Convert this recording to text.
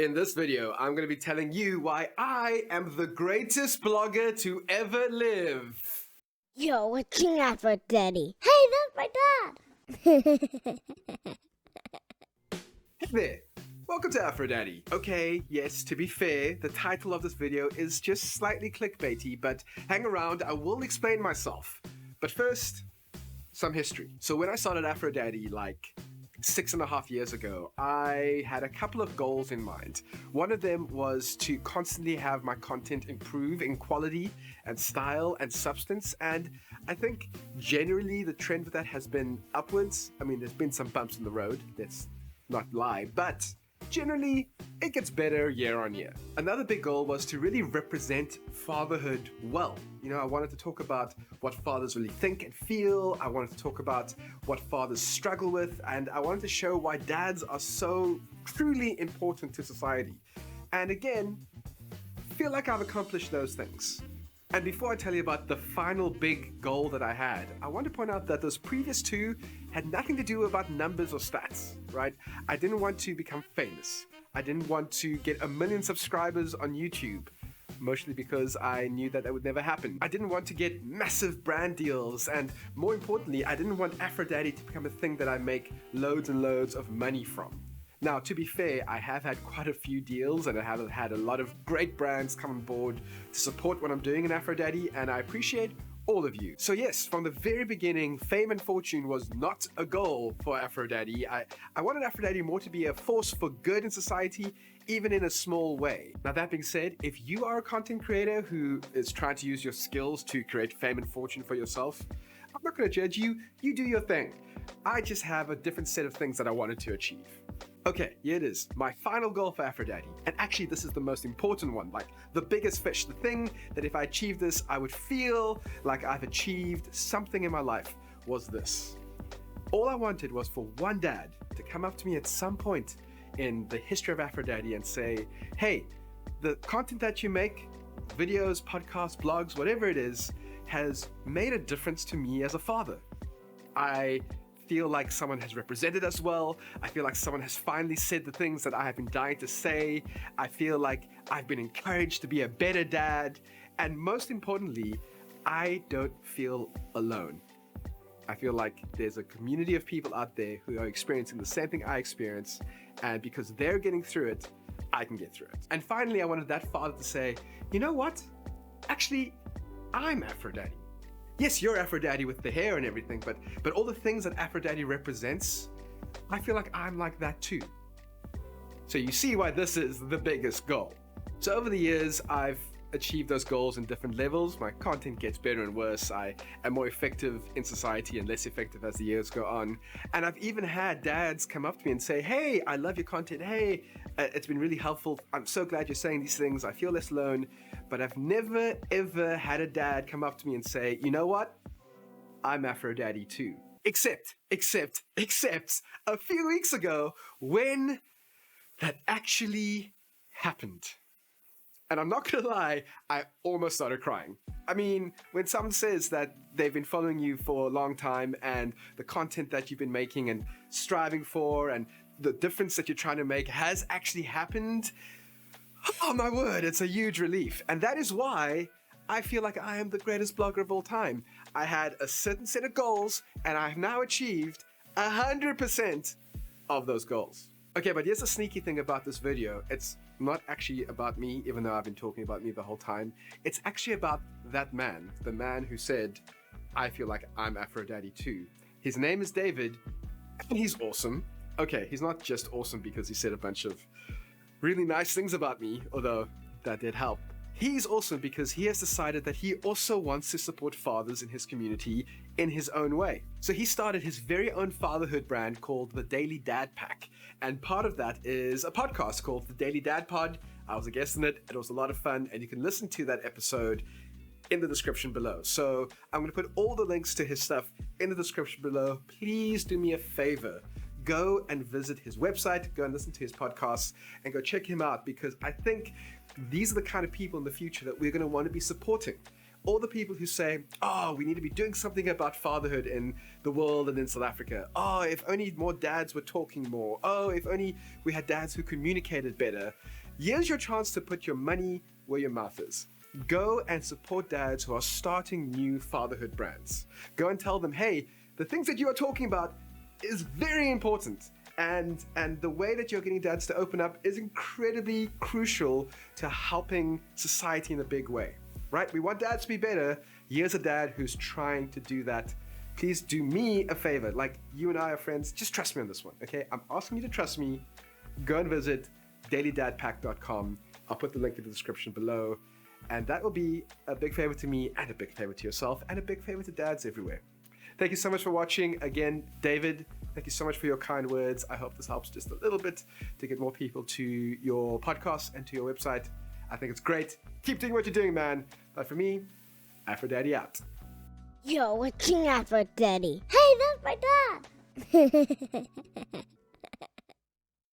In this video, I'm going to be telling you why I am the greatest blogger to ever live. You're watching AfroDaddy. Hey, that's my dad! Hey there, welcome to AfroDaddy. Okay, yes, to be fair, the title of this video is just slightly clickbaity, but hang around, I will explain myself. But first, some history. So when I started AfroDaddy like 6.5 years ago, I had a couple of goals in mind. One of them was to constantly have my content improve in quality and style and substance, and I think generally the trend with that has been upwards. I mean, there's been some bumps in the road, let's not lie, but generally it gets better year on year. Another big goal was to really represent fatherhood well. You know, I wanted to talk about what fathers really think and feel. I wanted to talk about what fathers struggle with, and I wanted to show why dads are so truly important to society. And again, I feel like I've accomplished those things. And before I tell you about the final big goal that I had, I want to point out that those previous two had nothing to do about numbers or stats, right? I didn't want to become famous. I didn't want to get 1 million subscribers on YouTube, mostly because I knew that would never happen. I didn't want to get massive brand deals, and more importantly, I didn't want AfroDaddy to become a thing that I make loads and loads of money from. Now, to be fair, I have had quite a few deals and I have had a lot of great brands come on board to support what I'm doing in AfroDaddy, and I appreciate all of you. So yes, from the very beginning, fame and fortune was not a goal for AfroDaddy. I wanted AfroDaddy more to be a force for good in society, even in a small way. Now that being said, if you are a content creator who is trying to use your skills to create fame and fortune for yourself, I'm not going to judge you. You do your thing. I just have a different set of things that I wanted to achieve. Okay, here it is, my final goal for AfroDaddy. And actually this is the most important one, like the biggest fish, the thing that if I achieved this, I would feel like I've achieved something in my life, was this. All I wanted was for one dad to come up to me at some point in the history of AfroDaddy and say, hey, the content that you make, videos, podcasts, blogs, whatever it is, has made a difference to me as a father. I feel like someone has represented us well. I feel like someone has finally said the things that I have been dying to say. I feel like I've been encouraged to be a better dad. And most importantly, I don't feel alone. I feel like there's a community of people out there who are experiencing the same thing I experience. And because they're getting through it, I can get through it. And finally, I wanted that father to say, you know what? Actually, I'm AfroDaddy. Yes, you're AfroDaddy with the hair and everything, but all the things that AfroDaddy represents, I feel like I'm like that too. So you see why this is the biggest goal. So over the years, I've achieved those goals in different levels. My content gets better and worse. I am more effective in society and less effective as the years go on. And I've even had dads come up to me and say, hey, I love your content. Hey, it's been really helpful. I'm so glad you're saying these things. I feel less alone. But I've never, ever had a dad come up to me and say, you know what? I'm AfroDaddy too. Except a few weeks ago when that actually happened. And I'm not gonna lie, I almost started crying. I mean, when someone says that they've been following you for a long time and the content that you've been making and striving for and the difference that you're trying to make has actually happened, oh my word, it's a huge relief. And that is why I feel like I am the greatest blogger of all time. I had a certain set of goals and I have now achieved 100% of those goals. Okay, but here's a sneaky thing about this video. It's not actually about me, even though I've been talking about me the whole time. It's actually about that man, the man who said, I feel like I'm AfroDaddy too. His name is David, and he's awesome. Okay, he's not just awesome because he said a bunch of really nice things about me, although that did help. He's awesome because he has decided that he also wants to support fathers in his community in his own way. So he started his very own fatherhood brand called the Daily Dad Pack. And part of that is a podcast called the Daily Dad Pod. I was a guest in it. It was a lot of fun. And you can listen to that episode in the description below. So I'm going to put all the links to his stuff in the description below. Please do me a favor. Go and visit his website, go and listen to his podcasts, and go check him out, because I think these are the kind of people in the future that we're going to want to be supporting. all the people who say, oh, we need to be doing something about fatherhood in the world and in South Africa. Oh, if only more dads were talking more. Oh, if only we had dads who communicated better. Here's your chance to put your money where your mouth is. Go and support dads who are starting new fatherhood brands. Go and tell them, hey, the things that you are talking about is very important. And the way that you're getting dads to open up is incredibly crucial to helping society in a big way, right? We want dads to be better. Here's a dad who's trying to do that. Please do me a favor. Like, you and I are friends. Just trust me on this one, okay? I'm asking you to trust me. Go and visit dailydadpack.com. I'll put the link in the description below. And that will be a big favor to me and a big favor to yourself and a big favor to dads everywhere. Thank you so much for watching. Again, David, thank you so much for your kind words. I hope this helps just a little bit to get more people to your podcast and to your website. I think it's great. Keep doing what you're doing, man. But for me, AfroDaddy out. You're watching AfroDaddy. Hey, that's my dad.